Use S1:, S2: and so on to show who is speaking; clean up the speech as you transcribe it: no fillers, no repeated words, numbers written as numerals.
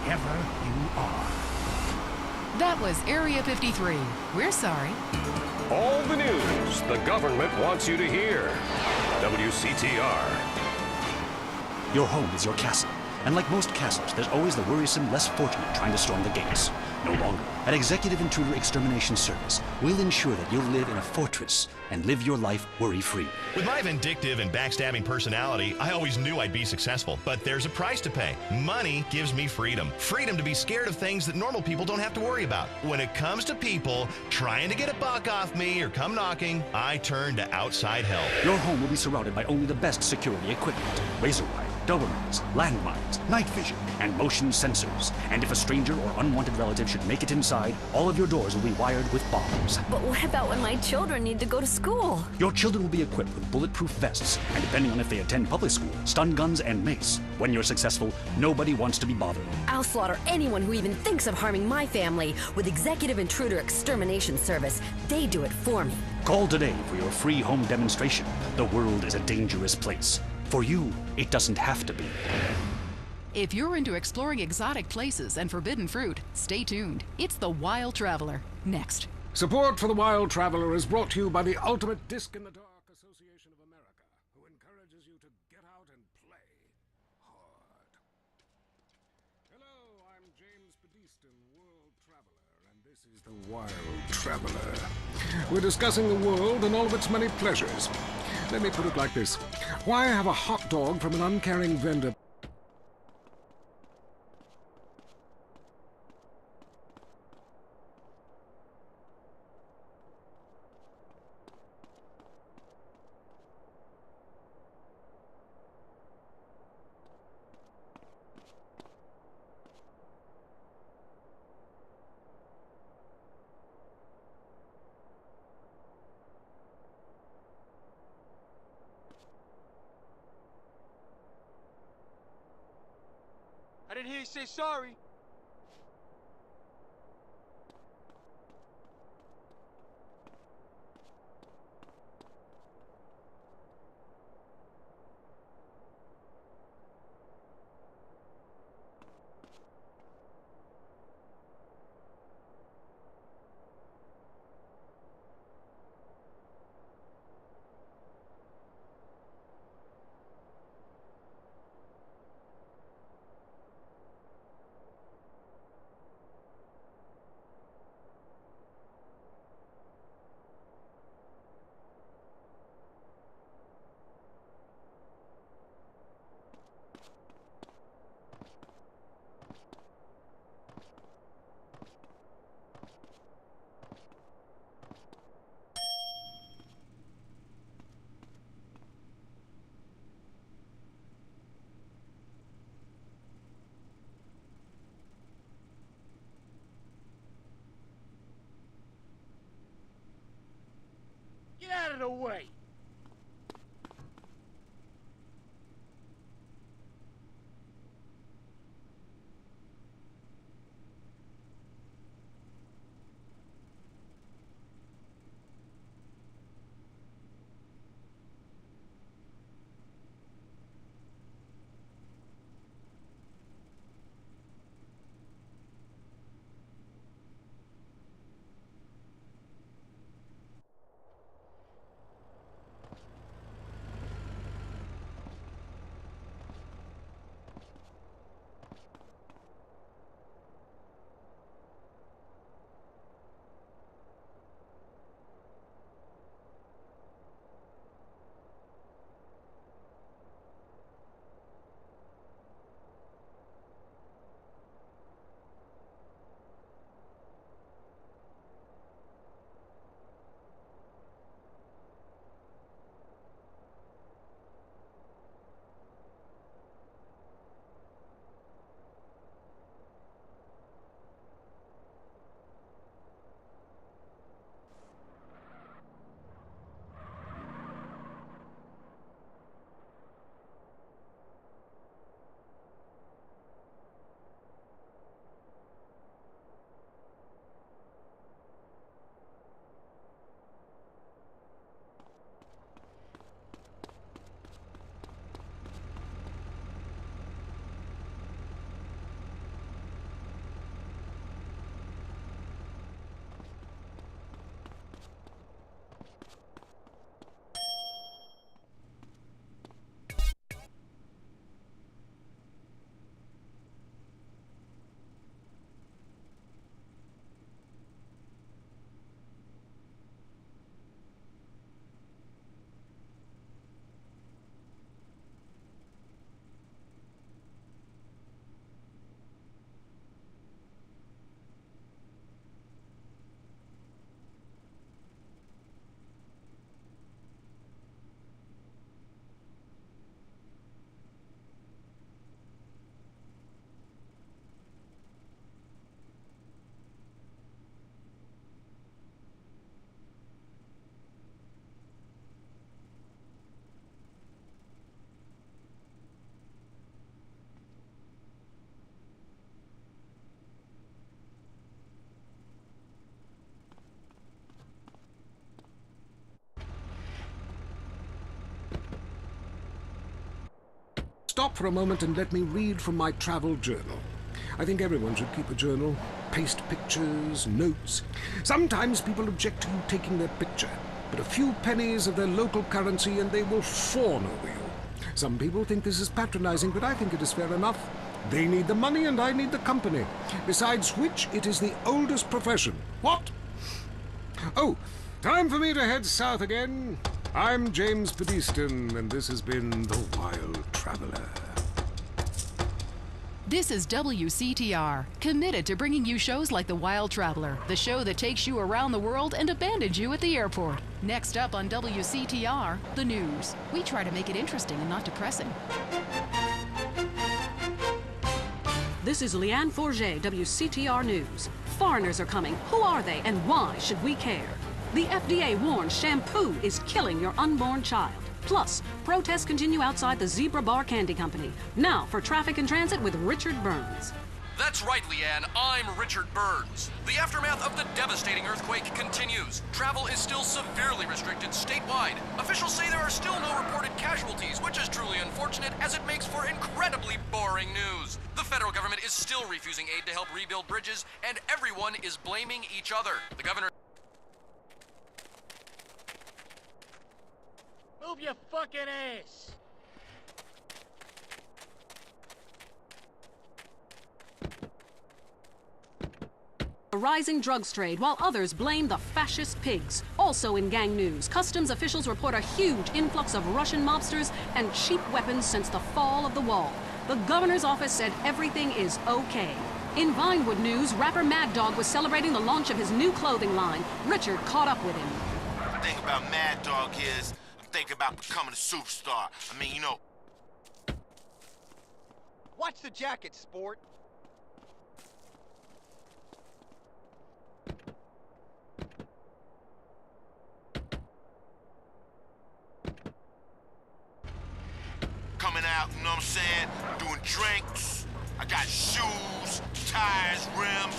S1: wherever you are.
S2: That was Area 53. We're sorry.
S3: All the news the government wants you to hear. WCTR.
S1: Your home is your castle. And like most castles, there's always the worrisome, less fortunate trying to storm the gates. No longer. At Executive Intruder Extermination Service, we'll ensure that you'll live in a fortress and live your life worry-free.
S4: With my vindictive and backstabbing personality, I always knew I'd be successful. But there's a price to pay. Money gives me freedom. Freedom to be scared of things that normal people don't have to worry about. When it comes to people trying to get a buck off me or come knocking, I turn to outside help.
S1: Your home will be surrounded by only the best security equipment. Razor wire, Dobermans, landmines, night vision, and motion sensors. And if a stranger or unwanted relative should make it inside, all of your doors will be wired with bombs.
S5: But what about when my children need to go to school?
S1: Your children will be equipped with bulletproof vests, and depending on if they attend public school, stun guns and mace. When you're successful, nobody wants to be bothered.
S5: I'll slaughter anyone who even thinks of harming my family with Executive Intruder Extermination Service. They do it for me.
S1: Call today for your free home demonstration. The world is a dangerous place. For you, it doesn't have to be.
S2: If you're into exploring exotic places and forbidden fruit, stay tuned. It's The Wild Traveler. Next.
S6: Support for The Wild Traveler is brought to you by the Ultimate Disc in the Dark Association of America, who encourages you to get out and play hard. Hello, I'm James Pedestin, World Traveler, and this is The Wild Traveler. We're discussing the world and all of its many pleasures. Let me put it like this. Why have a hot dog from an uncaring vendor?
S7: I didn't hear you say sorry. Get out of the way!
S6: stop for a moment and let me read from my travel journal. I think everyone should keep a journal. Paste pictures, notes. Sometimes people object to you taking their picture, but a few pennies of their local currency and they will fawn over you. Some people think this is patronizing, but I think it is fair enough. They need the money and I need the company. Besides which, it is the oldest profession. What? Oh, time for me to head south again. I'm James Pedeston, and this has been The Wild Traveler.
S2: This is WCTR, committed to bringing you shows like The Wild Traveler, the show that takes you around the world and abandons you at the airport. Next up on WCTR, the news. We try to make it interesting and not depressing.
S8: This is Leanne Forget, WCTR News. Foreigners are coming. Who are they and why should we care? The FDA warns shampoo is killing your unborn child. Plus, protests continue outside the Zebra Bar Candy Company. Now for Traffic and Transit with Richard Burns.
S9: That's right, Leanne. I'm Richard Burns. The aftermath of the devastating earthquake continues. Travel is still severely restricted statewide. Officials say there are still no reported casualties, which is truly unfortunate as it makes for incredibly boring news. The federal government is still refusing aid to help rebuild bridges, and everyone is blaming each other. The governor...
S7: Move your fucking ass!
S8: A rising drugs trade, while others blame the fascist pigs. Also in gang news, customs officials report a huge influx of Russian mobsters and cheap weapons since the fall of the wall. The governor's office said everything is okay. In Vinewood news, rapper Mad Dog was celebrating the launch of his new clothing line. Richard caught up with him.
S10: The thing about Mad Dog is, I'm thinking about becoming a superstar. I mean, you know...
S7: Watch the jacket, sport.
S10: Coming out, you know what I'm saying? Doing drinks. I got shoes, tires, rims.